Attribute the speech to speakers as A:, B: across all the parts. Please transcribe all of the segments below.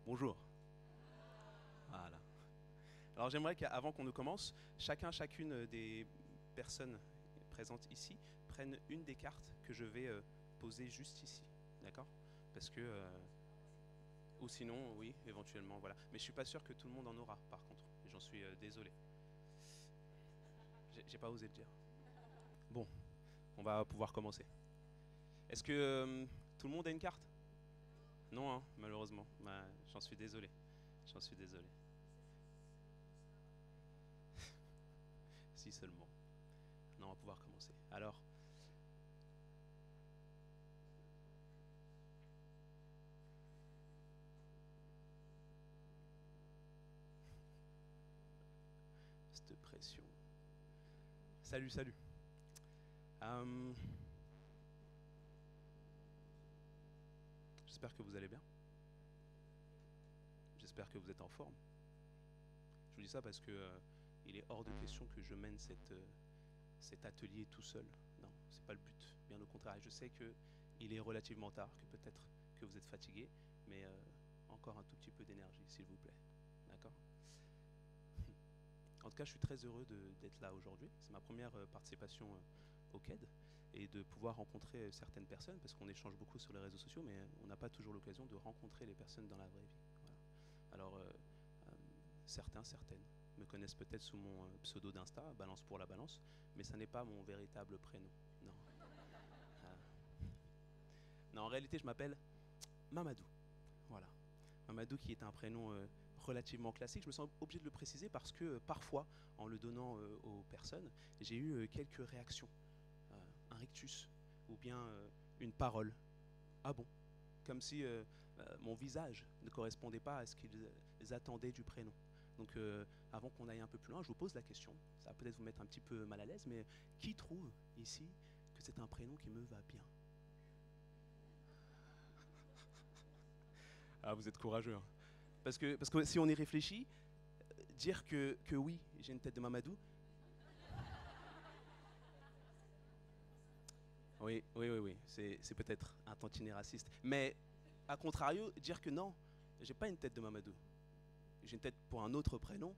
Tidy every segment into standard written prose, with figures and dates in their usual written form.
A: Bonjour. Voilà. Alors j'aimerais qu'avant qu'on ne commence, chacune des personnes présentes ici prennent une des cartes que je vais poser juste ici. D'accord? Parce que... ou sinon, oui, éventuellement, voilà. Mais je suis pas sûr que tout le monde en aura, par contre. Et j'en suis désolé. J'ai pas osé le dire. Bon, on va pouvoir commencer. Est-ce que tout le monde a une carte? Non, hein, malheureusement. Bah, j'en suis désolé. J'en suis désolé. Si seulement. Non, on va pouvoir commencer. Alors, cette pression. Salut, salut. Euh, J'espère que vous allez bien. J'espère que vous êtes en forme. Je vous dis ça parce que il est hors de question que je mène cet atelier tout seul. Non, c'est pas le but. Bien au contraire. Je sais que il est relativement tard, que peut-être que vous êtes fatigué, mais encore un tout petit peu d'énergie, s'il vous plaît. D'accord? En tout cas, je suis très heureux d'être là aujourd'hui. C'est ma première participation au CAID et de pouvoir rencontrer certaines personnes parce qu'on échange beaucoup sur les réseaux sociaux, mais on n'a pas toujours l'occasion de rencontrer les personnes dans la vraie vie. Voilà. Alors, certaines me connaissent peut-être sous mon pseudo d'Insta, Balance pour la Balance, mais ça n'est pas mon véritable prénom. Non. Euh, non, en réalité, je m'appelle Mamadou. Voilà. Mamadou qui est un prénom relativement classique. Je me sens obligé de le préciser parce que parfois, en le donnant aux personnes, j'ai eu quelques réactions. Un rictus ou bien une parole. Ah bon? Comme si mon visage ne correspondait pas à ce qu'ils attendaient du prénom. Donc avant qu'on aille un peu plus loin, je vous pose la question. Ça va peut-être vous mettre un petit peu mal à l'aise, mais qui trouve ici que c'est un prénom qui me va bien? Ah, vous êtes courageux, hein. Parce que si on y réfléchit, dire que oui, j'ai une tête de Mamadou. Oui, oui, oui, oui, c'est peut-être un tantinet raciste. Mais, à contrario, dire que non, j'ai pas une tête de Mamadou, j'ai une tête pour un autre prénom,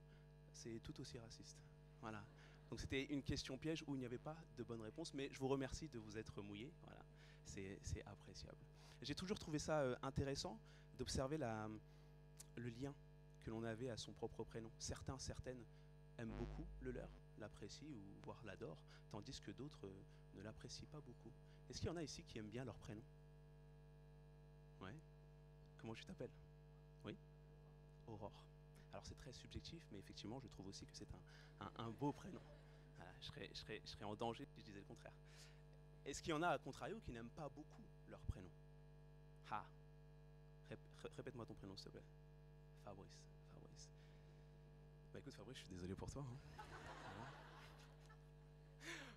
A: c'est tout aussi raciste. Voilà. Donc c'était une question piège où il n'y avait pas de bonne réponse, mais je vous remercie de vous être mouillé. Voilà, c'est appréciable. J'ai toujours trouvé ça intéressant d'observer le lien que l'on avait à son propre prénom. Certaines aiment beaucoup le leur, l'apprécient ou voire l'adorent, tandis que d'autres ne l'apprécient pas beaucoup. Est-ce qu'il y en a ici qui aiment bien leur prénom? Ouais. Comment tu t'appelles? Oui. Aurore. Alors c'est très subjectif, mais effectivement, je trouve aussi que c'est un beau prénom. Voilà, je serais en danger si je disais le contraire. Est-ce qu'il y en a, à contrario, qui n'aiment pas beaucoup leur prénom? Ah, répète-moi ton prénom, s'il te plaît. Fabrice. Fabrice. Bah écoute, Fabrice, je suis désolé pour toi, hein.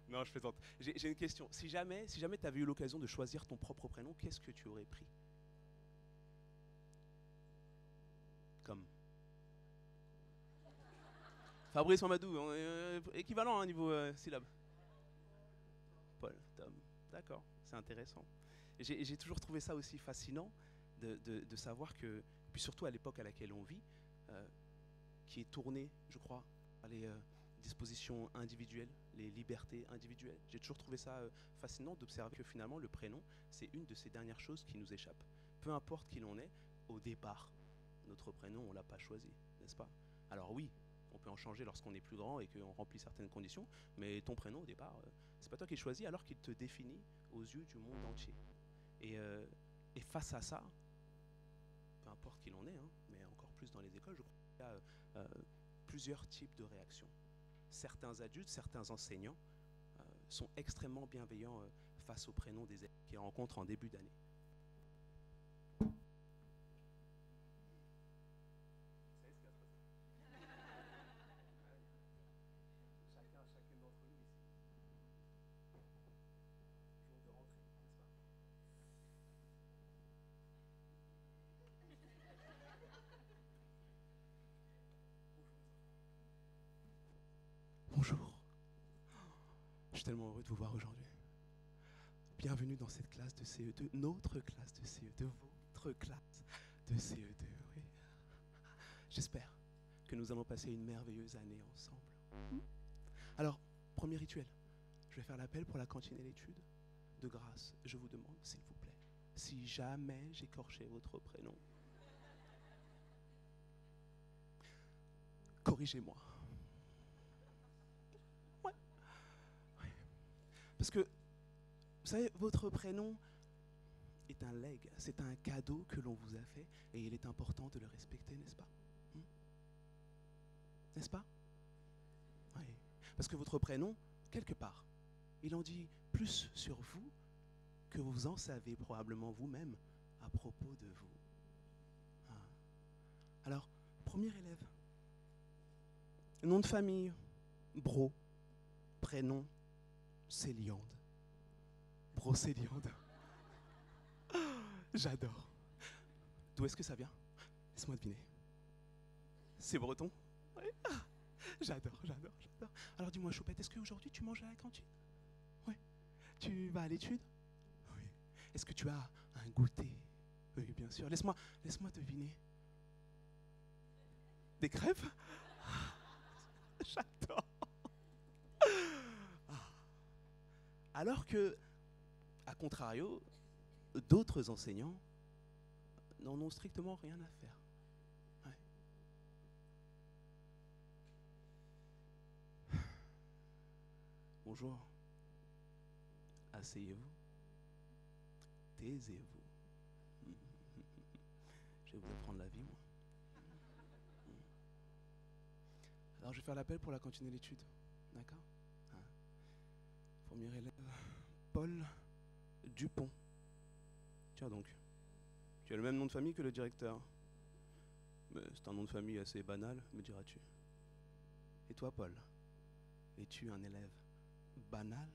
A: Non, je plaisante. J'ai une question. Si jamais tu avais eu l'occasion de choisir ton propre prénom, qu'est-ce que tu aurais pris? Comme Fabrice Mamadou, équivalent à niveau syllabe. Paul, Tom. D'accord, c'est intéressant. J'ai toujours trouvé ça aussi fascinant de savoir que, puis surtout à l'époque à laquelle on vit, euh, qui est tournée, je crois, par les dispositions individuelles, les libertés individuelles. J'ai toujours trouvé ça fascinant d'observer que finalement le prénom, c'est une de ces dernières choses qui nous échappe. Peu importe qui l'on est, au départ, notre prénom, on ne l'a pas choisi, n'est-ce pas? Alors oui, on peut en changer lorsqu'on est plus grand et qu'on remplit certaines conditions, mais ton prénom au départ, c'est pas toi qui le choisis alors qu'il te définit aux yeux du monde entier. Et, euh, et face à ça, peu importe qui l'on est, hein, mais encore plus dans les écoles, je crois qu'il y a plusieurs types de réactions. Certains adultes, certains enseignants sont extrêmement bienveillants face aux prénoms des élèves qu'ils rencontrent en début d'année. Chacun d'entre nous ici, jour de rentrée, n'est-ce pas? Bonjour, je suis tellement heureux de vous voir aujourd'hui. Bienvenue dans cette classe de CE2, notre classe de CE2, votre classe de CE2, oui. j'espère que nous allons passer une merveilleuse année ensemble. Alors, premier rituel, je vais faire l'appel pour la cantine et l'étude. De grâce, je vous demande, s'il vous plaît, si jamais j'écorchais votre prénom, corrigez-moi. Ouais. Ouais. Parce que, vous savez, votre prénom est un legs, c'est un cadeau que l'on vous a fait et il est important de le respecter, n'est-ce pas? N'est-ce pas? Oui. Parce que votre prénom, quelque part, il en dit plus sur vous que vous en savez probablement vous-même à propos de vous. Ah. Alors, premier élève, nom de famille, Bro, prénom, Céliande. Brocéliande. J'adore. D'où est-ce que ça vient? Laisse-moi deviner. C'est breton? Oui. J'adore. Alors dis-moi, Choupette, est-ce qu'aujourd'hui tu manges à la cantine? Oui. Tu vas à l'étude? Oui. Est-ce que tu as un goûter? Oui, bien sûr. Laisse-moi deviner. Des crêpes? J'adore. Alors que, à contrario, d'autres enseignants n'en ont strictement rien à faire. Ouais. Bonjour. Asseyez-vous. Taisez-vous. Je vais vous apprendre la vie, moi. Alors, je vais faire l'appel pour la cantine et l'étude. D'accord? Premier élève, Paul Dupont. Tiens donc, tu as le même nom de famille que le directeur. Mais c'est un nom de famille assez banal, me diras-tu. Et toi, Paul, es-tu un élève banal?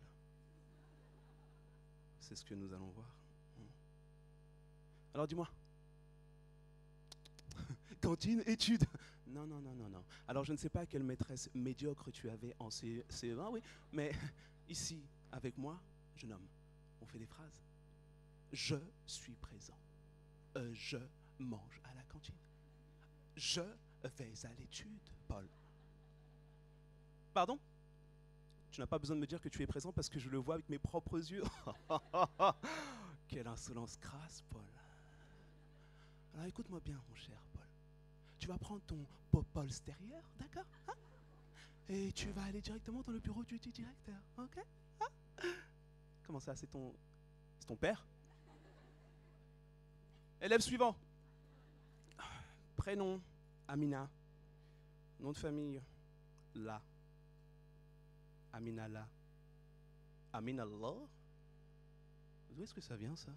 A: C'est ce que nous allons voir. Alors dis-moi. Cantine, études. Non. Alors je ne sais pas quelle maîtresse médiocre tu avais en CE1, oui, mais ici, avec moi, jeune homme, on fait des phrases. Je suis présent. Je mange à la cantine. Je vais à l'étude, Paul. Pardon? Tu n'as pas besoin de me dire que tu es présent parce que je le vois avec mes propres yeux. Quelle insolence crasse, Paul. Alors écoute-moi bien, mon cher Paul. Tu vas prendre ton popol extérieur, d'accord, hein? Et tu vas aller directement dans le bureau du directeur, ok, hein? Comment ça, c'est ton père? Élève suivant. Prénom, Amina. Nom de famille, La. Amina La. Amina Allah? D'où est-ce que ça vient, ça?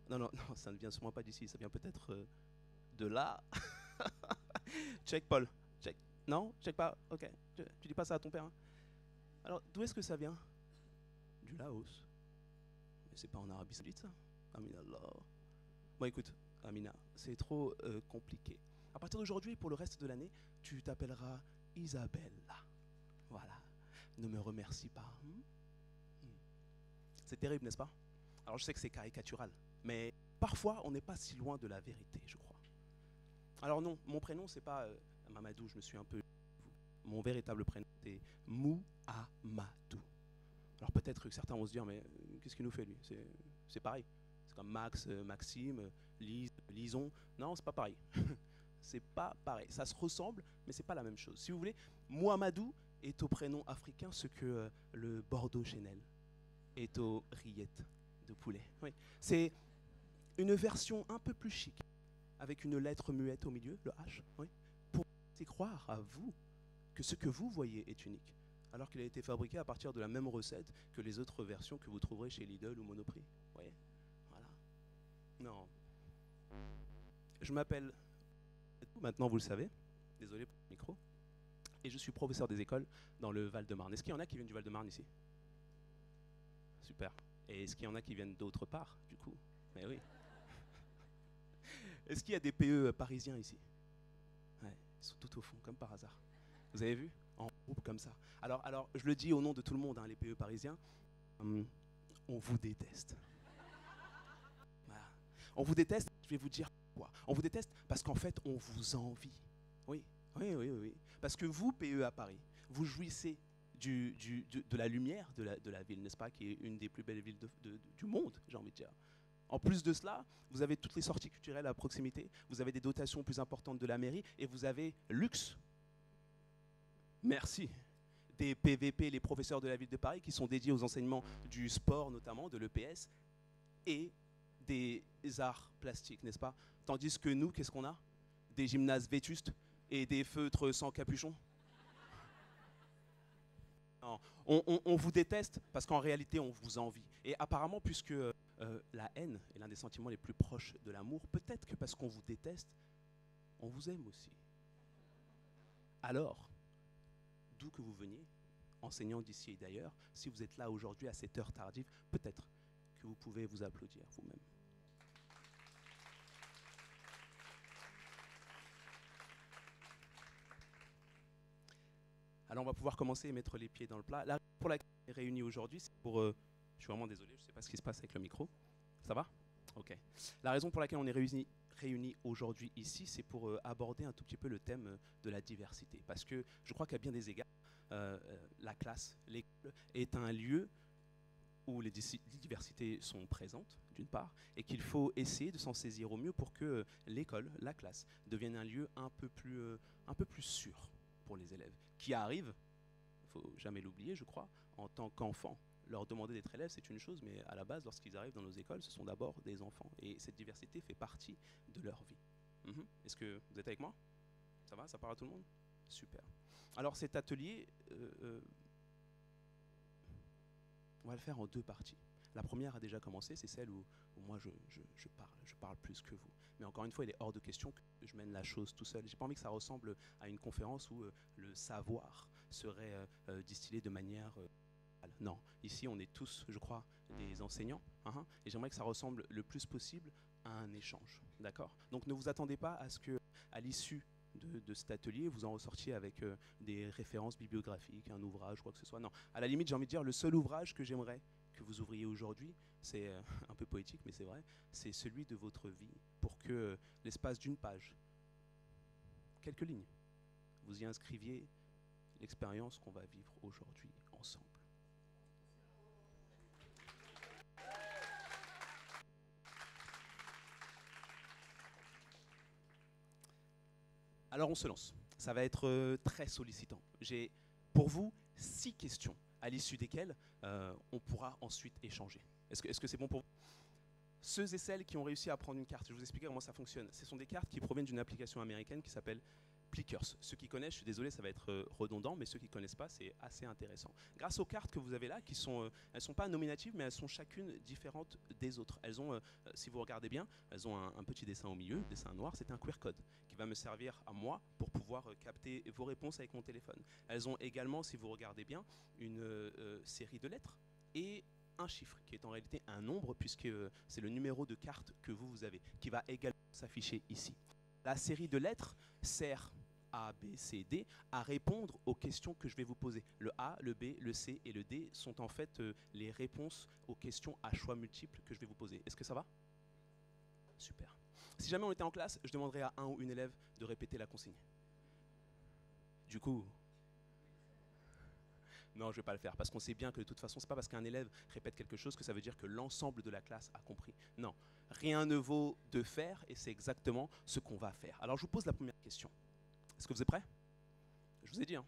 A: Non, ça ne vient sûrement pas d'ici, ça vient peut-être de là. Check, Paul. Check. Non, check pas. Ok. Tu dis pas ça à ton père. Hein? Alors, d'où est-ce que ça vient? Du Laos. Mais c'est pas en Arabie Saoudite, ça. Amina Allah. Bon, écoute, Amina, c'est trop compliqué. À partir d'aujourd'hui, pour le reste de l'année, tu t'appelleras Isabella. Voilà. Ne me remercie pas. C'est terrible, n'est-ce pas? Alors, je sais que c'est caricatural, mais parfois, on n'est pas si loin de la vérité, je crois. Alors non, mon prénom, c'est pas Mamadou, je me suis un peu... Mon véritable prénom, c'est Mouhamadou. Alors peut-être que certains vont se dire, mais qu'est-ce qu'il nous fait, lui? C'est pareil. C'est comme Max, Maxime, Lise, Lison. Non, c'est pas pareil. C'est pas pareil. Ça se ressemble, mais c'est pas la même chose. Si vous voulez, Mouhamadou est au prénom africain ce que le Bordeaux Chanel est aux rillettes de poulet. Oui. C'est une version un peu plus chic, avec une lettre muette au milieu, le H, oui, pour faire croire à vous que ce que vous voyez est unique, alors qu'il a été fabriqué à partir de la même recette que les autres versions que vous trouverez chez Lidl ou Monoprix. Vous voyez? Voilà. Non. Je m'appelle, maintenant vous le savez, désolé pour le micro, et je suis professeur des écoles dans le Val-de-Marne. Est-ce qu'il y en a qui viennent du Val-de-Marne ici? Super. Et est-ce qu'il y en a qui viennent d'autre part, du coup? Mais oui. Est-ce qu'il y a des PE parisiens ici? Ouais, ils sont tout au fond, comme par hasard. Vous avez vu? En groupe comme ça. Alors, je le dis au nom de tout le monde, hein, les PE parisiens, on vous déteste. Voilà. On vous déteste, je vais vous dire pourquoi. On vous déteste parce qu'en fait, on vous envie. Oui, oui, oui, oui, oui. Parce que vous, PE à Paris, vous jouissez de la lumière de la ville, n'est-ce pas, qui est une des plus belles villes du monde, j'ai envie de dire. En plus de cela, vous avez toutes les sorties culturelles à proximité, vous avez des dotations plus importantes de la mairie, et vous avez luxe. Merci. Des PVP, les professeurs de la ville de Paris, qui sont dédiés aux enseignements du sport notamment, de l'EPS, et des arts plastiques, n'est-ce pas? Tandis que nous, qu'est-ce qu'on a? Des gymnases vétustes et des feutres sans capuchon. Non, on vous déteste parce qu'en réalité, on vous envie. Et apparemment, puisque la haine est l'un des sentiments les plus proches de l'amour, peut-être que parce qu'on vous déteste, on vous aime aussi. Alors, d'où que vous veniez, enseignant d'ici et d'ailleurs, si vous êtes là aujourd'hui à cette heure tardive, peut-être que vous pouvez vous applaudir vous-même. Alors on va pouvoir commencer et mettre les pieds dans le plat. La raison pour laquelle on est réunis aujourd'hui, c'est pour... je suis vraiment désolé, je ne sais pas ce qui se passe avec le micro. Ça va? Ok. La raison pour laquelle on est réunis aujourd'hui ici, c'est pour aborder un tout petit peu le thème de la diversité. Parce que je crois qu'à bien des égards, la classe, l'école, est un lieu où les diversités sont présentes, d'une part, et qu'il faut essayer de s'en saisir au mieux pour que l'école, la classe, devienne un lieu un peu plus sûr pour les élèves, qui arrivent, il ne faut jamais l'oublier, je crois, en tant qu'enfants. Leur demander d'être élèves, c'est une chose, mais à la base, lorsqu'ils arrivent dans nos écoles, ce sont d'abord des enfants. Et cette diversité fait partie de leur vie. Est-ce que vous êtes avec moi? Ça va? Ça parle à tout le monde? Super. Alors cet atelier, on va le faire en deux parties. La première a déjà commencé, c'est celle où moi je parle plus que vous. Mais encore une fois, il est hors de question que je mène la chose tout seul. J'ai pas envie que ça ressemble à une conférence où le savoir serait distillé de manière... non, ici on est tous, je crois, des enseignants, et j'aimerais que ça ressemble le plus possible à un échange, d'accord? Donc ne vous attendez pas à ce que, à l'issue de cet atelier, vous en ressortiez avec des références bibliographiques, un ouvrage, quoi que ce soit. Non, à la limite, j'ai envie de dire, le seul ouvrage que j'aimerais que vous ouvriez aujourd'hui, c'est un peu poétique, mais c'est vrai, c'est celui de votre vie, pour que l'espace d'une page, quelques lignes, vous y inscriviez l'expérience qu'on va vivre aujourd'hui ensemble. Alors on se lance. Ça va être très sollicitant. J'ai pour vous 6 questions à l'issue desquelles on pourra ensuite échanger. Est-ce que c'est bon pour vous? Ceux et celles qui ont réussi à prendre une carte, je vais vous expliquer comment ça fonctionne. Ce sont des cartes qui proviennent d'une application américaine qui s'appelle Plickers. Ceux qui connaissent, je suis désolé, ça va être redondant, mais ceux qui ne connaissent pas, c'est assez intéressant. Grâce aux cartes que vous avez là, elles ne sont pas nominatives, mais elles sont chacune différentes des autres. Elles ont, si vous regardez bien, elles ont un petit dessin au milieu, dessin noir, c'est un QR code qui va me servir à moi pour pouvoir capter vos réponses avec mon téléphone. Elles ont également, si vous regardez bien, une série de lettres et un chiffre qui est en réalité un nombre, puisque c'est le numéro de carte que vous avez, qui va également s'afficher ici. La série de lettres sert A, B, C, D à répondre aux questions que je vais vous poser. Le A, le B, le C et le D sont en fait les réponses aux questions à choix multiples que je vais vous poser. Est-ce que ça va? Super. Si jamais on était en classe, je demanderais à un ou une élève de répéter la consigne. Du coup... Non, je ne vais pas le faire, parce qu'on sait bien que de toute façon, ce n'est pas parce qu'un élève répète quelque chose que ça veut dire que l'ensemble de la classe a compris. Non, rien ne vaut de faire, et c'est exactement ce qu'on va faire. Alors je vous pose la première question. Est-ce que vous êtes prêts? Je vous ai dit, hein.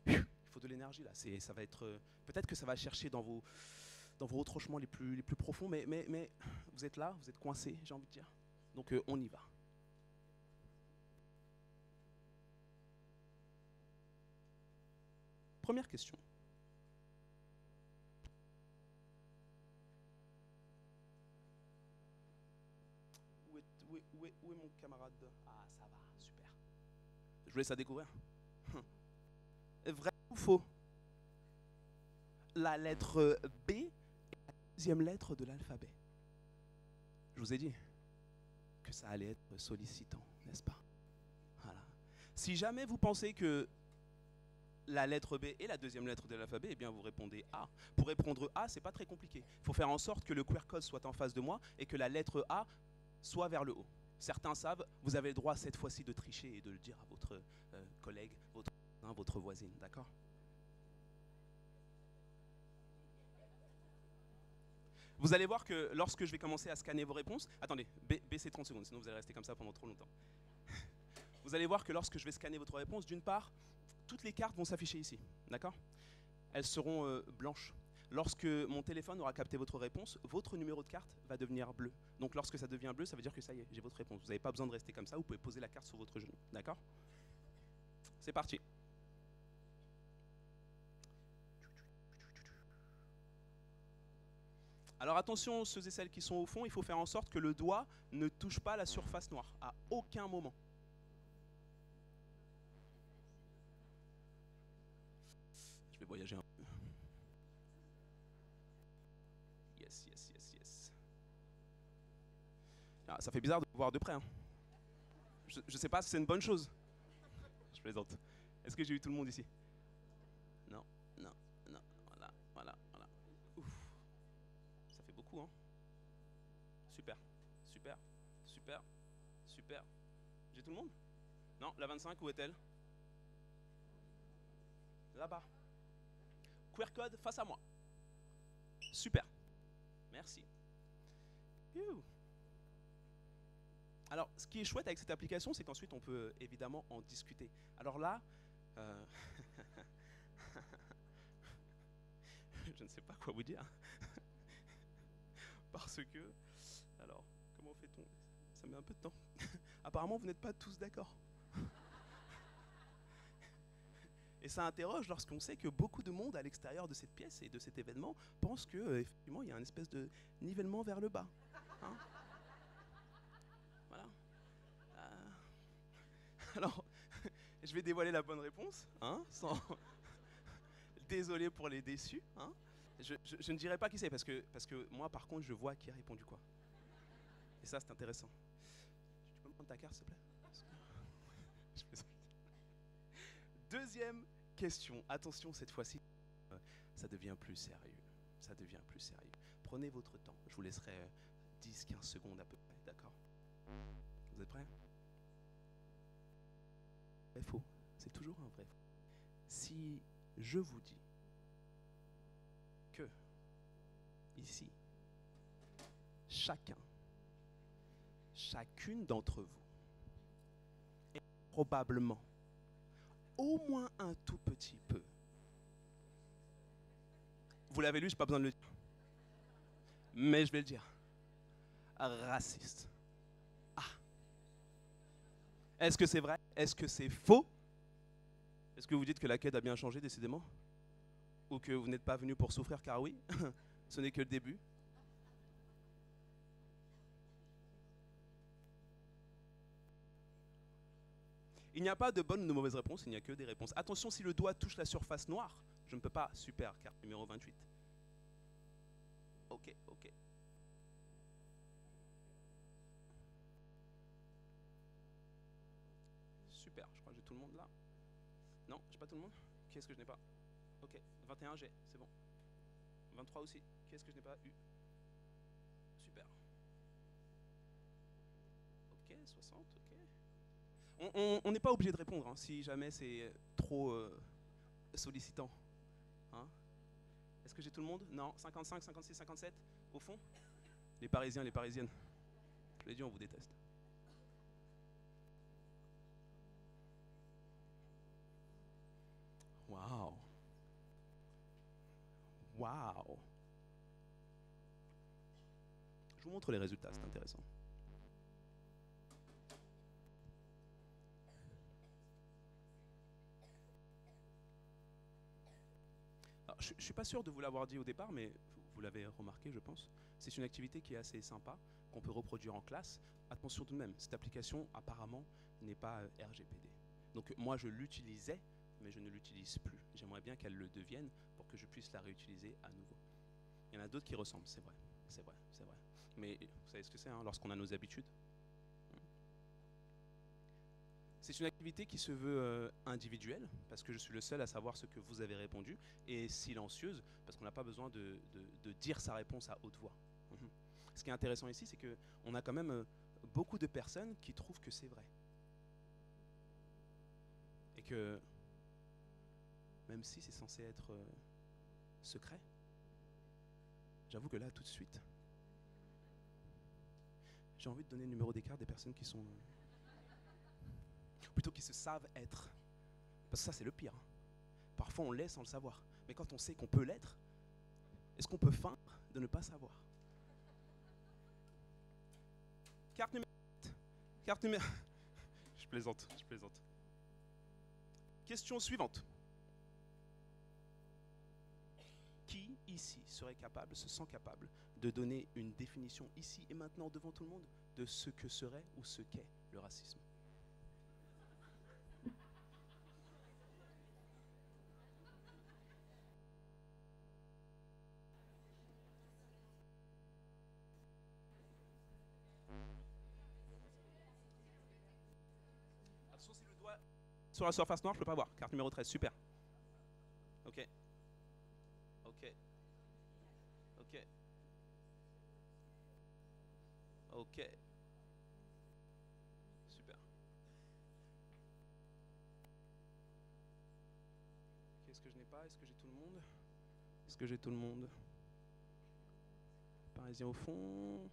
A: Il faut de l'énergie là, ça va être... peut-être que ça va chercher dans vos retranchements les plus profonds, mais vous êtes là, vous êtes coincés, j'ai envie de dire. Donc on y va. Première question. Où est mon camarade? Ah, ça va, super. Je vous laisse à découvrir. Vrai ou faux? La lettre B est la deuxième lettre de l'alphabet. Je vous ai dit que ça allait être sollicitant, n'est-ce pas? Voilà. Si jamais vous pensez que la lettre B est la deuxième lettre de l'alphabet, eh bien vous répondez A. Pour répondre A, c'est pas très compliqué. Il faut faire en sorte que le QR code soit en face de moi et que la lettre A soit vers le haut. Certains savent, vous avez le droit cette fois-ci de tricher et de le dire à votre collègue, votre voisin, votre voisine, d'accord? Vous allez voir que lorsque je vais commencer à scanner vos réponses, attendez, baissez 30 secondes, sinon vous allez rester comme ça pendant trop longtemps. Vous allez voir que lorsque je vais scanner votre réponse, d'une part, toutes les cartes vont s'afficher ici, d'accord? Elles seront blanches. Lorsque mon téléphone aura capté votre réponse, votre numéro de carte va devenir bleu. Donc lorsque ça devient bleu, ça veut dire que ça y est, j'ai votre réponse. Vous n'avez pas besoin de rester comme ça, vous pouvez poser la carte sur votre genou, d'accord? C'est parti. Alors attention, ceux et celles qui sont au fond, il faut faire en sorte que le doigt ne touche pas la surface noire, à aucun moment. Je vais voyager un peu. Yes, yes, yes, yes. Ah, ça fait bizarre de vous voir de près. Hein. Je ne sais pas si c'est une bonne chose. Je plaisante. Est-ce que j'ai eu tout le monde ici? Non, non, non. Voilà, voilà, voilà. Ouf. Ça fait beaucoup, hein. Super, super, super, super. J'ai tout le monde? Non, la 25, où est-elle? Là-bas. QR code face à moi. Super. Merci. Youh. Alors, ce qui est chouette avec cette application, c'est qu'ensuite on peut évidemment en discuter. Alors là, je ne sais pas quoi vous dire. Parce que, alors, comment fait-on? Ça met un peu de temps. Apparemment, vous n'êtes pas tous d'accord. Et ça interroge lorsqu'on sait que beaucoup de monde à l'extérieur de cette pièce et de cet événement pense que effectivement il y a une espèce de nivellement vers le bas. Hein, voilà. Alors, je vais dévoiler la bonne réponse, hein, sans... Désolé pour les déçus. Hein. Je ne dirai pas qui c'est parce que moi par contre je vois qui a répondu quoi. Et ça c'est intéressant. Tu peux me prendre ta carte s'il te plaît? Deuxième question. Attention cette fois-ci, ça devient plus sérieux. Ça devient plus sérieux. Prenez votre temps. Je vous laisserai 10-15 secondes à peu près, d'accord? Vous êtes prêts? Vrai faux. C'est toujours un vrai faux. Si je vous dis que ici, chacune d'entre vous est probablement au moins un tout petit peu. Vous l'avez lu, je n'ai pas besoin de le dire. Mais je vais le dire. Raciste. Ah. Est-ce que c'est vrai? Est-ce que c'est faux? Est-ce que vous dites que la quête a bien changé décidément? Ou que vous n'êtes pas venu pour souffrir? Car oui, ce n'est que le début. Il n'y a pas de bonne ou de mauvaise réponse, il n'y a que des réponses. Attention, si le doigt touche la surface noire, je ne peux pas. Super, carte numéro 28. Ok, ok. Super, je crois que j'ai tout le monde là. Non, j'ai pas tout le monde. Qui est-ce que je n'ai pas? Ok, 21 j'ai, c'est bon. 23 aussi. Qui est-ce que je n'ai pas eu? Super. Ok, 60, ok. On n'est pas obligé de répondre hein, si jamais c'est trop sollicitant. Hein? Est-ce que j'ai tout le monde? Non, 55, 56, 57 au fond? Les Parisiens, les Parisiennes. Je l'ai dit, on vous déteste. Waouh. Waouh. Je vous montre les résultats, c'est intéressant. Alors, je ne suis pas sûr de vous l'avoir dit au départ, mais vous l'avez remarqué, je pense. C'est une activité qui est assez sympa, qu'on peut reproduire en classe. Attention tout de même, cette application apparemment n'est pas RGPD. Donc moi je l'utilisais, mais je ne l'utilise plus. J'aimerais bien qu'elle le devienne pour que je puisse la réutiliser à nouveau. Il y en a d'autres qui ressemblent, c'est vrai, c'est vrai, c'est vrai. Mais vous savez ce que c'est, hein, lorsqu'on a nos habitudes. C'est une activité qui se veut individuelle, parce que je suis le seul à savoir ce que vous avez répondu, et silencieuse, parce qu'on n'a pas besoin de dire sa réponse à haute voix. Ce qui est intéressant ici, c'est qu'on a quand même beaucoup de personnes qui trouvent que c'est vrai. Et que, même si c'est censé être secret, j'avoue que là, tout de suite, j'ai envie de donner le numéro des cartes des personnes qui sont... plutôt qui se savent être. Parce que ça, c'est le pire. Parfois, on l'est sans le savoir. Mais quand on sait qu'on peut l'être, est-ce qu'on peut feindre de ne pas savoir? Carte numéro... Carte numéro... Je plaisante, je plaisante. Question suivante. Qui ici serait capable, se sent capable, de donner une définition ici et maintenant devant tout le monde de ce que serait ou ce qu'est le racisme? Attention, si le doigt sur la surface noire, je ne peux pas voir. Carte numéro 13, super. Ok. Ok. Ok. Ok. Super. Qu'est-ce que je n'ai pas? Est-ce que j'ai tout le monde? Est-ce que j'ai tout le monde? Parisien au fond.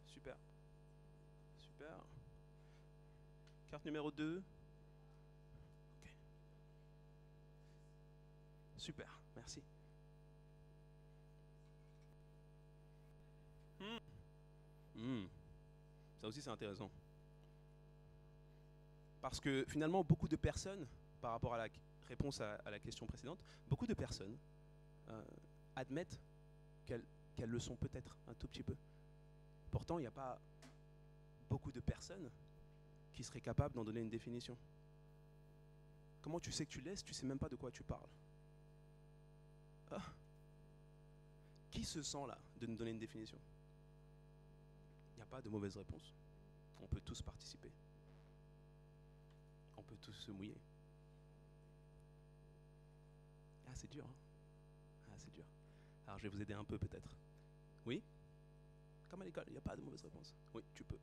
A: Super. Super. Carte numéro 2. Ok. Super, merci. Ça aussi c'est intéressant. Parce que finalement, beaucoup de personnes, par rapport à la réponse à la question précédente, beaucoup de personnes admettent qu'elles le sont peut-être un tout petit peu. Pourtant, il n'y a pas beaucoup de personnes qui seraient capables d'en donner une définition. Comment tu sais que tu laisses? Tu sais même pas de quoi tu parles. Ah. Qui se sent là de nous donner une définition? Il n'y a pas de mauvaise réponse. On peut tous participer. On peut tous se mouiller. Ah, c'est dur. Hein? Ah, c'est dur. Alors, je vais vous aider un peu peut-être. Oui? Comme à l'école, il n'y a pas de mauvaise réponse. Oui, tu peux.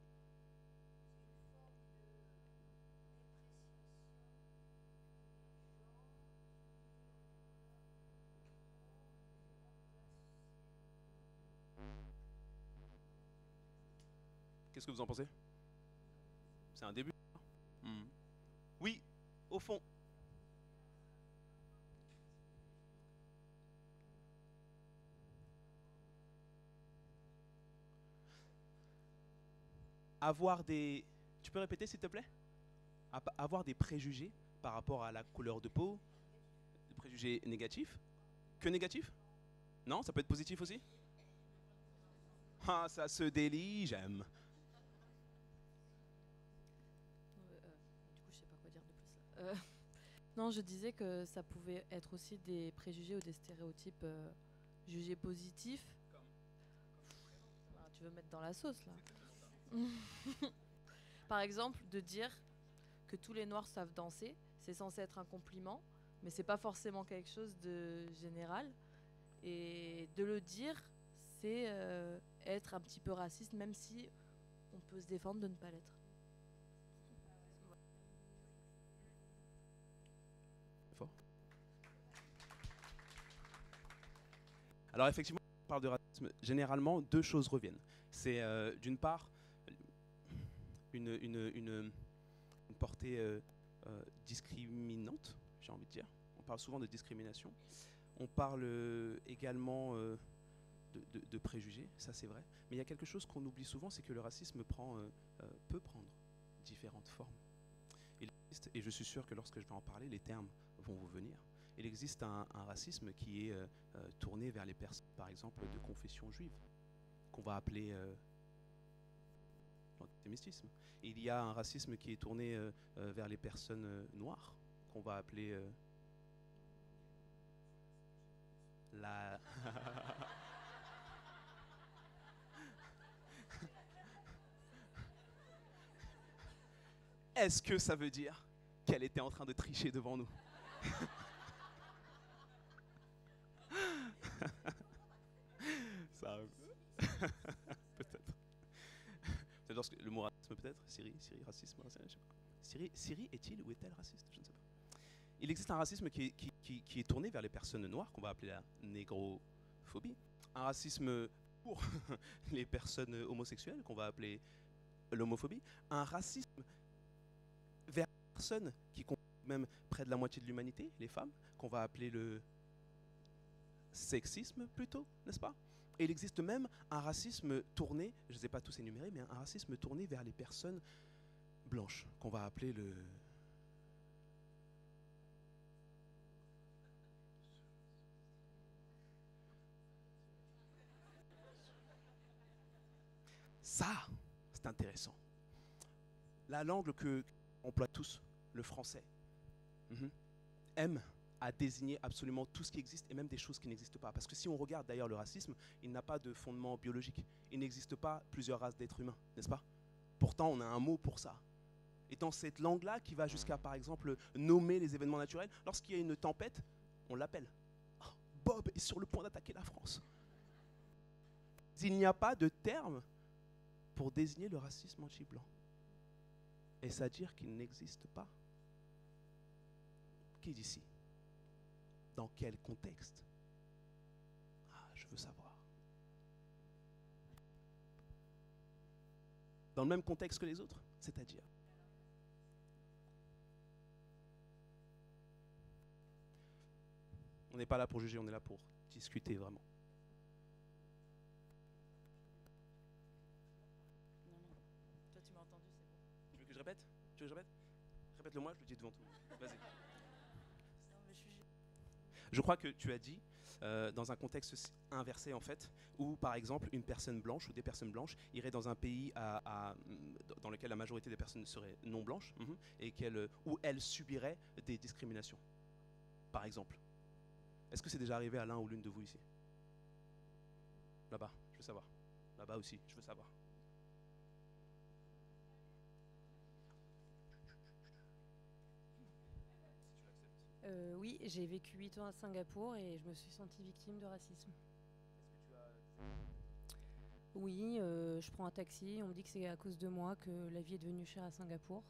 A: Qu'est-ce que vous en pensez? C'est un début. Oui, au fond. Avoir des... Tu peux répéter s'il te plaît? Avoir des préjugés par rapport à la couleur de peau, des préjugés négatifs? Que négatifs? Non, ça peut être positif aussi? Ah, ça se délie, j'aime.
B: Du coup, je sais pas quoi dire de plus là. Non, je disais que ça pouvait être aussi des préjugés ou des stéréotypes jugés positifs. Ah, tu veux mettre dans la sauce là? Par exemple, de dire que tous les noirs savent danser, c'est censé être un compliment, mais c'est pas forcément quelque chose de général. Et de le dire, c'est être un petit peu raciste, même si on peut se défendre de ne pas l'être.
A: Fort. Alors effectivement, on parle de racisme. Généralement, deux choses reviennent. C'est d'une part une portée discriminante, j'ai envie de dire. On parle souvent de discrimination. On parle également de préjugés, ça c'est vrai. Mais il y a quelque chose qu'on oublie souvent, c'est que le racisme peut prendre différentes formes. Il existe, et je suis sûr que lorsque je vais en parler, les termes vont vous venir. Il existe un racisme qui est tourné vers les personnes, par exemple, de confession juive, qu'on va appeler l'antisémitisme. Il y a un racisme qui est tourné vers les personnes noires, qu'on va appeler la... Est-ce que ça veut dire qu'elle était en train de tricher devant nous? Ça... Peut-être. Peut-être parce que le mot racisme, peut-être. Syrie, racisme, je sais pas. Syrie est-il ou est-elle raciste? Je ne sais pas. Il existe un racisme qui est tourné vers les personnes noires, qu'on va appeler la négrophobie. Un racisme pour les personnes homosexuelles, qu'on va appeler l'homophobie. Un racisme vers les personnes qui comptent même près de la moitié de l'humanité, les femmes, qu'on va appeler le sexisme plutôt, n'est-ce pas? Et il existe même un racisme tourné, je ne les ai pas tous énumérés, mais un racisme tourné vers les personnes blanches, qu'on va appeler le... Ça, c'est intéressant. La langue que emploie tous, le français, aime à désigner absolument tout ce qui existe et même des choses qui n'existent pas. Parce que si on regarde d'ailleurs le racisme, il n'a pas de fondement biologique. Il n'existe pas plusieurs races d'êtres humains, n'est-ce pas? Pourtant, on a un mot pour ça. Et dans cette langue-là, qui va jusqu'à, par exemple, nommer les événements naturels, lorsqu'il y a une tempête, on l'appelle. Oh, Bob est sur le point d'attaquer la France. Il n'y a pas de terme pour désigner le racisme anti-blanc. Est-ce à dire qu'il n'existe pas? Qui dit si? Dans quel contexte? Ah, je veux savoir. Dans le même contexte que les autres, c'est-à-dire? On n'est pas là pour juger, on est là pour discuter vraiment.
B: Non. Toi, tu m'as entendu, c'est bon.
A: Tu veux que je répète? Répète-le moi, je le dis devant tout le monde. Vas-y. Je crois que tu as dit, dans un contexte inversé en fait, où par exemple une personne blanche ou des personnes blanches iraient dans un pays dans lequel la majorité des personnes seraient non blanches et où elles subiraient des discriminations, par exemple. Est-ce que c'est déjà arrivé à l'un ou l'une de vous ici? Là-bas, je veux savoir. Là-bas aussi, je veux savoir.
B: Oui, j'ai vécu 8 ans à Singapour et je me suis sentie victime de racisme.
A: Est-ce que tu as...
B: Oui, je prends un taxi, on me dit que c'est à cause de moi que la vie est devenue chère à Singapour.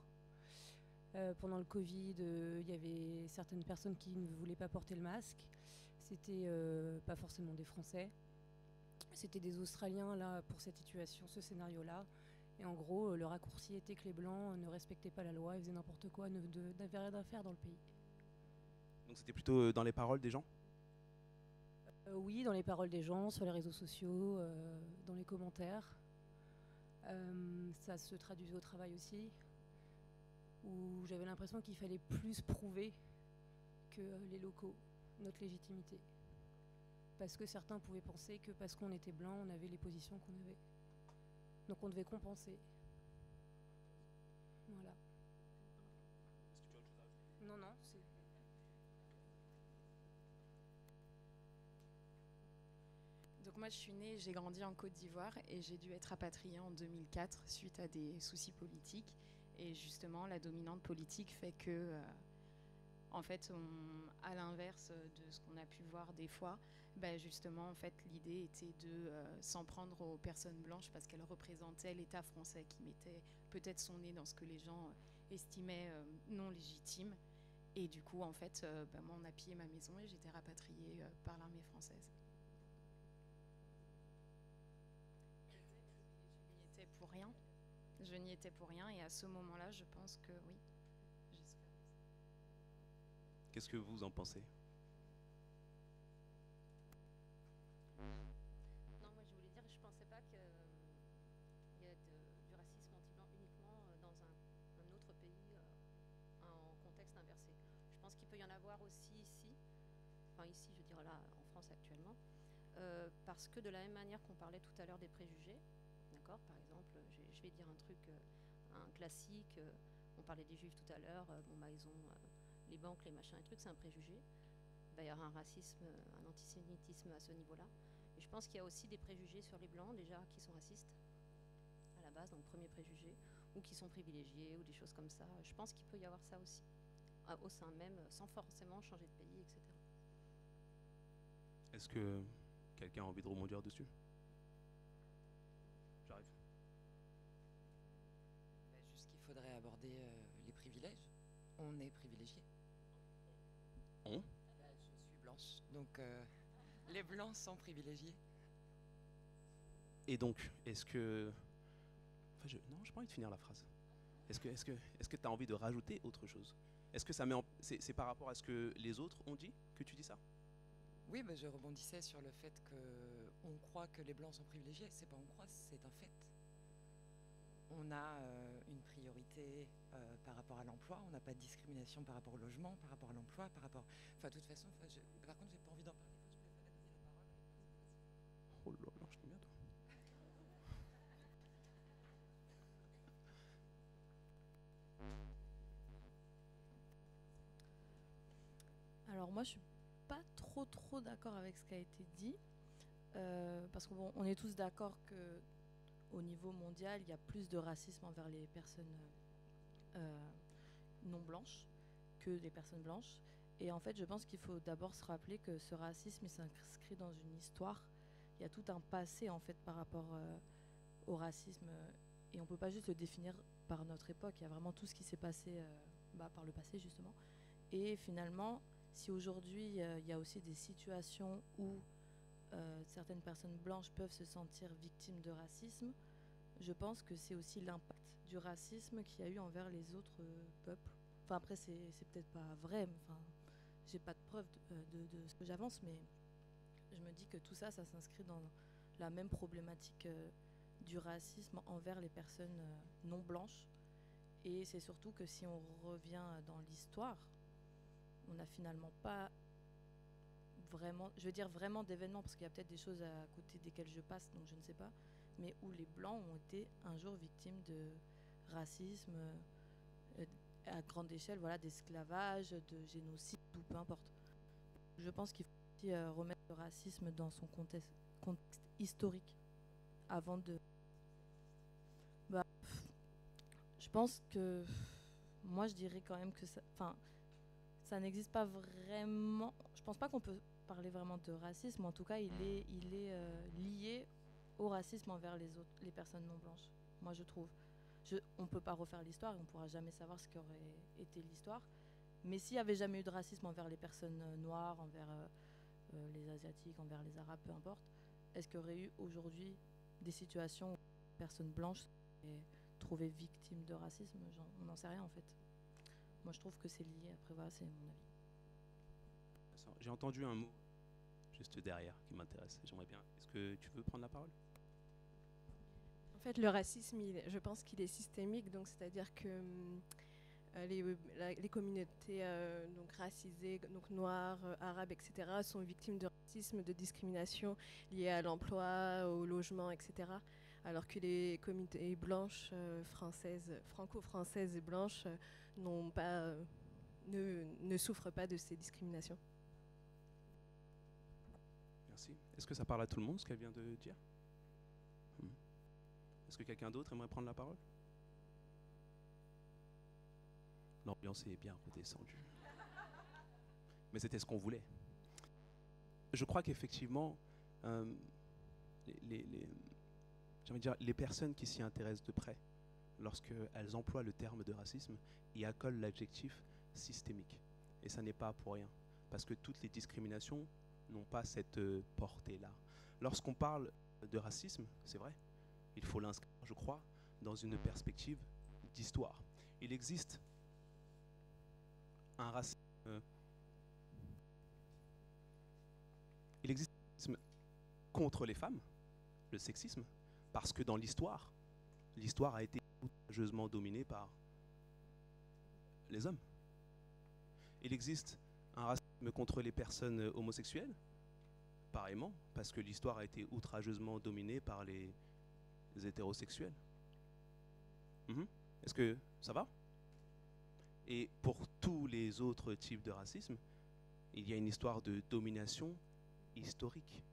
B: Pendant le Covid, il y avait certaines personnes qui ne voulaient pas porter le masque. C'était pas forcément des Français. C'était des Australiens là pour cette situation, ce scénario-là. Et en gros, le raccourci était que les Blancs ne respectaient pas la loi, ils faisaient n'importe quoi, n'avaient rien à faire dans le pays.
A: Donc c'était plutôt dans les paroles des gens?
B: Oui, dans les paroles des gens, sur les réseaux sociaux, dans les commentaires. Ça se traduisait au travail aussi, où j'avais l'impression qu'il fallait plus prouver que les locaux, notre légitimité. Parce que certains pouvaient penser que parce qu'on était blanc, on avait les positions qu'on avait. Donc on devait compenser. Voilà.
A: Est-ce que tu as autre chose à ajouter?
B: Non, c'est...
C: Donc moi je suis née, j'ai grandi en Côte d'Ivoire et j'ai dû être rapatriée en 2004 suite à des soucis politiques. Et justement la dominante politique fait que, en fait, à l'inverse de ce qu'on a pu voir des fois, justement en fait l'idée était de s'en prendre aux personnes blanches parce qu'elles représentaient l'État français qui mettait peut-être son nez dans ce que les gens estimaient non légitime. Et du coup en fait moi on a pillé ma maison et j'étais rapatriée par l'armée française. Je n'y étais pour rien et à ce moment-là, je pense que oui.
A: Qu'est-ce que vous en pensez?
D: Non, moi je voulais dire, je pensais pas qu'il y ait du racisme anti-blanc uniquement dans un autre pays en contexte inversé. Je pense qu'il peut y en avoir aussi ici, enfin ici je veux dire là en France actuellement, parce que de la même manière qu'on parlait tout à l'heure des préjugés, d'accord, par exemple, je vais dire un truc, un classique, on parlait des juifs tout à l'heure, ils ont les banques, les machins, les trucs, c'est un préjugé. Il va y avoir un racisme, un antisémitisme à ce niveau-là. Et je pense qu'il y a aussi des préjugés sur les blancs, déjà, qui sont racistes, à la base, donc premier préjugé, ou qui sont privilégiés, ou des choses comme ça. Je pense qu'il peut y avoir ça aussi, au sein même, sans forcément changer de pays, etc.
A: Est-ce que quelqu'un a envie de rebondir dessus?
E: regarder les privilèges, on est privilégié.
A: On
E: Je suis blanche, donc les blancs sont privilégiés.
A: Et donc, est-ce que... Enfin, non, je n'ai pas envie de finir la phrase. Est-ce que tu as envie de rajouter autre chose? Est-ce que ça met c'est par rapport à ce que les autres ont dit que tu dis ça?
E: Oui, bah, je rebondissais sur le fait qu'on croit que les blancs sont privilégiés. C'est pas on croit, c'est un fait. On a une priorité par rapport à l'emploi. On n'a pas de discrimination par rapport au logement, par rapport à l'emploi, par rapport... Enfin, de toute façon, par contre, j'ai pas envie d'en parler. Je préférais donner la parole.
A: Oh là là, je t'aime bien, toi.
B: Alors moi, je suis pas trop d'accord avec ce qui a été dit, parce qu'on on est tous d'accord que au niveau mondial, il y a plus de racisme envers les personnes non blanches que les personnes blanches. Et en fait, je pense qu'il faut d'abord se rappeler que ce racisme, il s'inscrit dans une histoire. Il y a tout un passé en fait par rapport au racisme, et on peut pas juste le définir par notre époque. Il y a vraiment tout ce qui s'est passé par le passé justement. Et finalement, si aujourd'hui il y a aussi des situations où certaines personnes blanches peuvent se sentir victimes de racisme, je pense que c'est aussi l'impact du racisme qu'il y a eu envers les autres peuples. Enfin après c'est peut-être pas vrai, enfin j'ai pas de preuve de ce que j'avance, mais je me dis que tout ça s'inscrit dans la même problématique du racisme envers les personnes non blanches. Et c'est surtout que si on revient dans l'histoire, on n'a finalement pas vraiment, je veux dire vraiment d'événements, parce qu'il y a peut-être des choses à côté desquelles je passe, donc je ne sais pas, mais où les Blancs ont été un jour victimes de racisme à grande échelle, voilà, d'esclavage, de génocide, ou peu importe. Je pense qu'il faut aussi remettre le racisme dans son contexte historique avant de... je pense que... Moi, je dirais quand même que ça... Enfin, ça n'existe pas vraiment... Je pense pas qu'on peut parler vraiment de racisme. En tout cas, il est lié au racisme envers les personnes non blanches. Moi, je trouve. On ne peut pas refaire l'histoire et on ne pourra jamais savoir ce qu'aurait été l'histoire. Mais s'il n'y avait jamais eu de racisme envers les personnes noires, envers les Asiatiques, envers les Arabes, peu importe, est-ce qu'il y aurait eu aujourd'hui des situations où les personnes blanches seraient trouvées victimes de racisme? On n'en sait rien en fait. Moi, je trouve que c'est lié. Après, voilà, c'est mon avis.
A: J'ai entendu un mot juste derrière qui m'intéresse. J'aimerais bien. Est-ce que tu veux prendre la parole?
F: En fait, le racisme, je pense qu'il est systémique, donc c'est-à-dire que les communautés donc racisées, donc noires, arabes, etc., sont victimes de racisme, de discrimination liée à l'emploi, au logement, etc., alors que les communautés blanches, franco-françaises et blanches, ne souffrent pas de ces discriminations.
A: Merci. Est-ce que ça parle à tout le monde, ce qu'elle vient de dire? Est-ce que quelqu'un d'autre aimerait prendre la parole? L'ambiance est bien redescendue. Mais c'était ce qu'on voulait. Je crois qu'effectivement, les personnes qui s'y intéressent de près, lorsqu'elles emploient le terme de racisme, y accolent l'adjectif systémique. Et ça n'est pas pour rien. Parce que toutes les discriminations n'ont pas cette portée-là. Lorsqu'on parle de racisme, c'est vrai, il faut l'inscrire, je crois, dans une perspective d'histoire. Il existe un racisme... il existe un racisme contre les femmes, le sexisme, parce que dans l'histoire a été outrageusement dominée par les hommes. Il existe un racisme contre les personnes homosexuelles, pareillement, parce que l'histoire a été outrageusement dominée par les hétérosexuels. Est-ce que ça va? Et pour tous les autres types de racisme, il y a une histoire de domination historique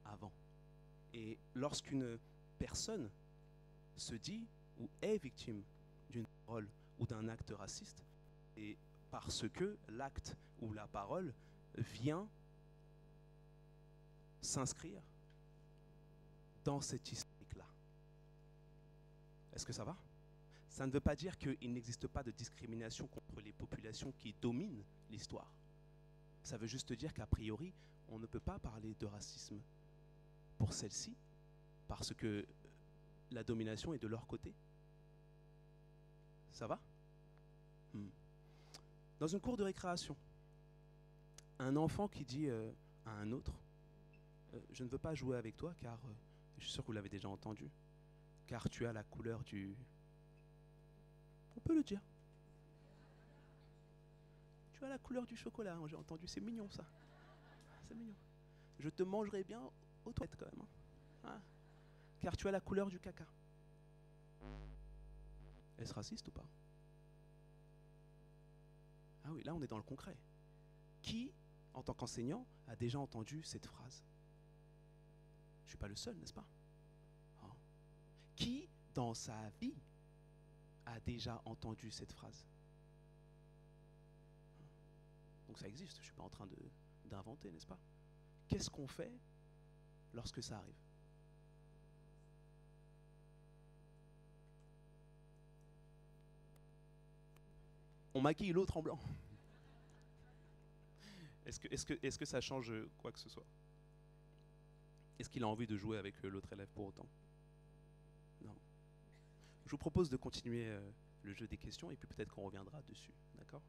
A: avant. Et lorsqu'une personne se dit ou est victime d'une parole ou d'un acte raciste, et parce que l'acte ou la parole vient s'inscrire dans cette historique-là. Est-ce que ça va? Ça ne veut pas dire qu'il n'existe pas de discrimination contre les populations qui dominent l'histoire. Ça veut juste dire qu'a priori, on ne peut pas parler de racisme pour celles-ci, parce que la domination est de leur côté. Ça va? Dans une cour de récréation, un enfant qui dit à un autre, je ne veux pas jouer avec toi car, je suis sûr que vous l'avez déjà entendu, car tu as la couleur du... On peut le dire. Tu as la couleur du chocolat, hein, j'ai entendu, c'est mignon ça. C'est mignon. Je te mangerai bien aux toilettes quand même. Hein. Car tu as la couleur du caca. Est-ce raciste ou pas? Ah oui, là on est dans le concret. Qui, en tant qu'enseignant, a déjà entendu cette phrase? Je ne suis pas le seul, n'est-ce pas? Hein? Qui, dans sa vie, a déjà entendu cette phrase? Donc ça existe, je ne suis pas en train d'inventer, n'est-ce pas? Qu'est-ce qu'on fait lorsque ça arrive? On maquille l'autre en blanc. Est-ce que ça change quoi que ce soit? Est-ce qu'il a envie de jouer avec l'autre élève pour autant? Non. Je vous propose de continuer le jeu des questions et puis peut-être qu'on reviendra dessus. D'accord?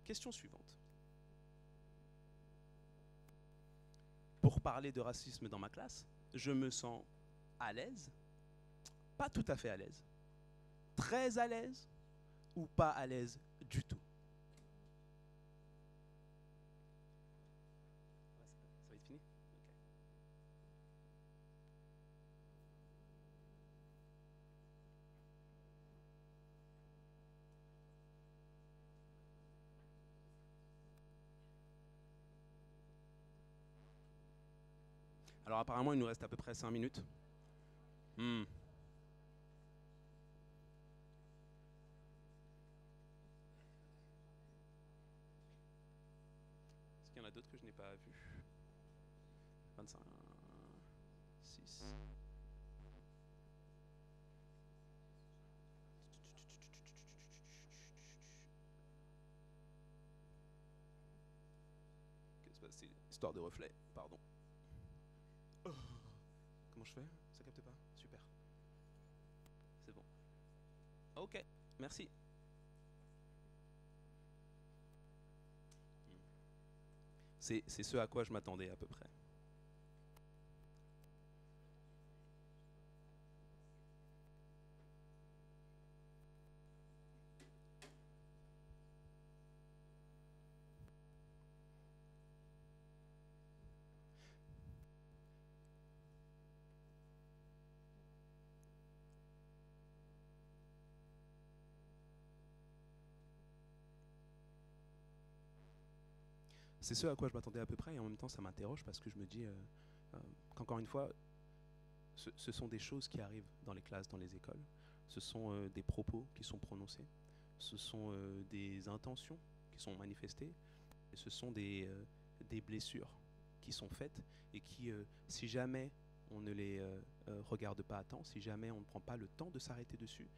A: Question suivante. Pour parler de racisme dans ma classe, je me sens à l'aise, pas tout à fait à l'aise, très à l'aise ou pas à l'aise du tout. Ça va être fini? Ok. Alors apparemment, il nous reste à peu près 5 minutes. Est-ce qu'il y en a d'autres que je n'ai pas vues? 25, 6. Qu'est-ce que c'est? Histoire de reflet, pardon. Oh. Comment je fais? Ça capte pas? Super. C'est bon. Ok, merci. C'est ce à quoi je m'attendais à peu près. C'est ce à quoi je m'attendais à peu près et en même temps ça m'interroge parce que je me dis qu'encore une fois, ce sont des choses qui arrivent dans les classes, dans les écoles. Ce sont des propos qui sont prononcés. Ce sont des intentions qui sont manifestées. Et ce sont des blessures qui sont faites et qui, si jamais on ne les regarde pas à temps, si jamais on ne prend pas le temps de s'arrêter dessus,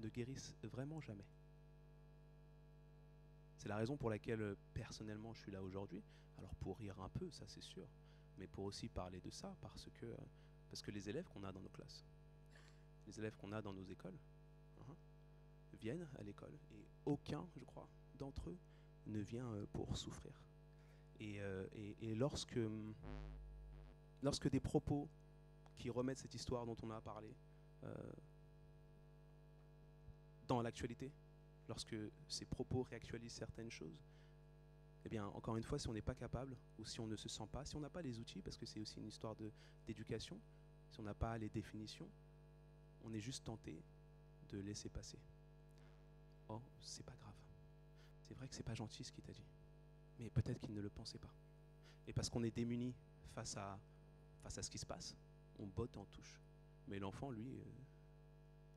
A: ne guérissent vraiment jamais. C'est la raison pour laquelle, personnellement, je suis là aujourd'hui. Alors pour rire un peu, ça c'est sûr, mais pour aussi parler de ça, parce que les élèves qu'on a dans nos classes, les élèves qu'on a dans nos écoles, viennent à l'école, et aucun, je crois, d'entre eux ne vient pour souffrir. Et lorsque des propos qui remettent cette histoire dont on a parlé dans l'actualité, lorsque ces propos réactualisent certaines choses, eh bien, encore une fois, si on n'est pas capable, ou si on ne se sent pas, si on n'a pas les outils, parce que c'est aussi une histoire d'éducation, si on n'a pas les définitions, on est juste tenté de laisser passer. Oh, c'est pas grave. C'est vrai que c'est pas gentil ce qu'il t'a dit, mais peut-être qu'il ne le pensait pas. Et parce qu'on est démuni face à ce qui se passe, on botte en touche. Mais l'enfant, lui,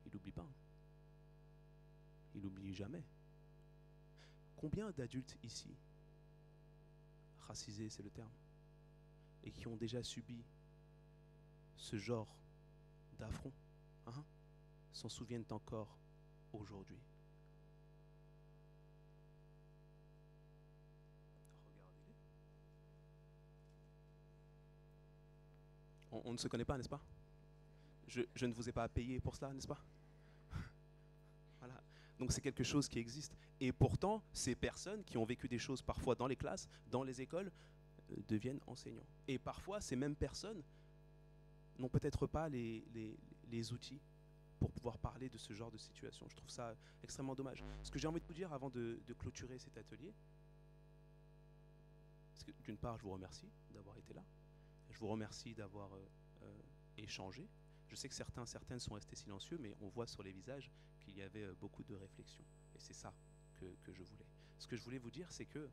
A: il n'oublie pas. Il n'oublie jamais. Combien d'adultes ici, racisés c'est le terme, et qui ont déjà subi ce genre d'affront, hein, s'en souviennent encore aujourd'hui. On ne se connaît pas, n'est-ce pas? Je ne vous ai pas payé pour cela, n'est-ce pas? Voilà. Donc c'est quelque chose qui existe. Et pourtant, ces personnes qui ont vécu des choses parfois dans les classes, dans les écoles, deviennent enseignants. Et parfois, ces mêmes personnes n'ont peut-être pas les outils pour pouvoir parler de ce genre de situation. Je trouve ça extrêmement dommage. Ce que j'ai envie de vous dire avant de clôturer cet atelier, c'est que d'une part, je vous remercie d'avoir été là. Je vous remercie d'avoir échangé. Je sais que certaines sont restés silencieux, mais on voit sur les visages qu'il y avait beaucoup de réflexion. Et c'est ça que je voulais. Ce que je voulais vous dire, c'est que,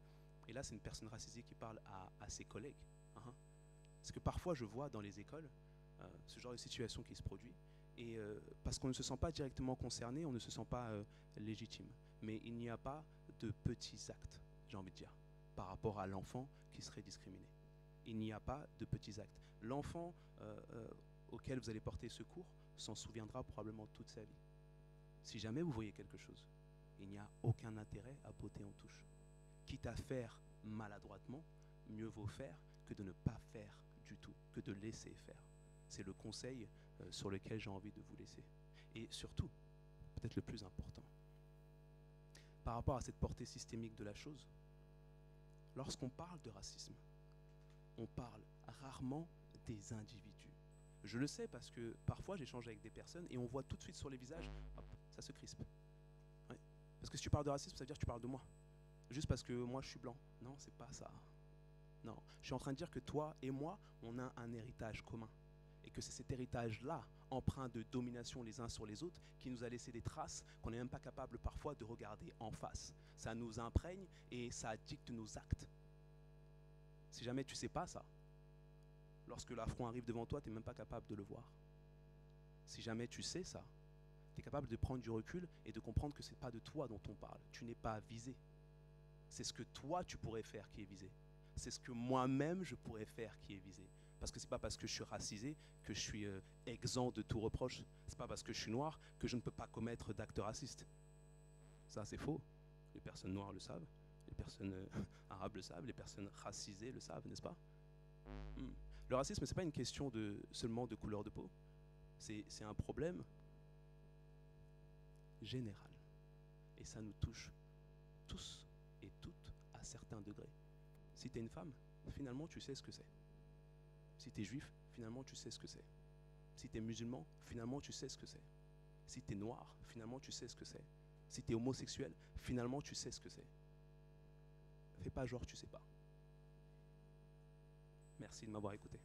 A: et là c'est une personne racisée qui parle à ses collègues, hein, c'est que parfois je vois dans les écoles ce genre de situation qui se produit, et parce qu'on ne se sent pas directement concerné, on ne se sent pas légitime. Mais il n'y a pas de petits actes, j'ai envie de dire, par rapport à l'enfant qui serait discriminé. Il n'y a pas de petits actes. L'enfant auquel vous allez porter secours s'en souviendra probablement toute sa vie. Si jamais vous voyez quelque chose, il n'y a aucun intérêt à botter en touche. Quitte à faire maladroitement, mieux vaut faire que de ne pas faire du tout, que de laisser faire. C'est le conseil sur lequel j'ai envie de vous laisser. Et surtout, peut-être le plus important, par rapport à cette portée systémique de la chose, lorsqu'on parle de racisme, on parle rarement des individus. Je le sais parce que parfois j'échange avec des personnes et on voit tout de suite sur les visages, hop, ça se crispe. Ouais. Parce que si tu parles de racisme, ça veut dire que tu parles de moi. Juste parce que moi je suis blanc. Non, c'est pas ça. Non, je suis en train de dire que toi et moi, on a un héritage commun. Et que c'est cet héritage-là, empreint de domination les uns sur les autres, qui nous a laissé des traces qu'on n'est même pas capable parfois de regarder en face. Ça nous imprègne et ça dicte nos actes. Si jamais tu ne sais pas ça, lorsque l'affront arrive devant toi, tu n'es même pas capable de le voir. Si jamais tu sais ça, tu es capable de prendre du recul et de comprendre que ce n'est pas de toi dont on parle. Tu n'es pas visé. C'est ce que toi tu pourrais faire qui est visé. C'est ce que moi-même je pourrais faire qui est visé. Parce que ce n'est pas parce que je suis racisé que je suis exempt de tout reproche. Ce n'est pas parce que je suis noir que je ne peux pas commettre d'actes racistes. Ça c'est faux. Les personnes noires le savent. Les personnes arabes le savent, les personnes racisées le savent, n'est-ce pas? Le racisme, ce n'est pas une question seulement de couleur de peau. C'est un problème général. Et ça nous touche tous et toutes à certains degrés. Si tu es une femme, finalement, tu sais ce que c'est. Si tu es juif, finalement, tu sais ce que c'est. Si tu es musulman, finalement, tu sais ce que c'est. Si tu es noir, finalement, tu sais ce que c'est. Si tu es homosexuel, finalement, tu sais ce que c'est. Fais pas genre tu sais pas. Merci de m'avoir écouté.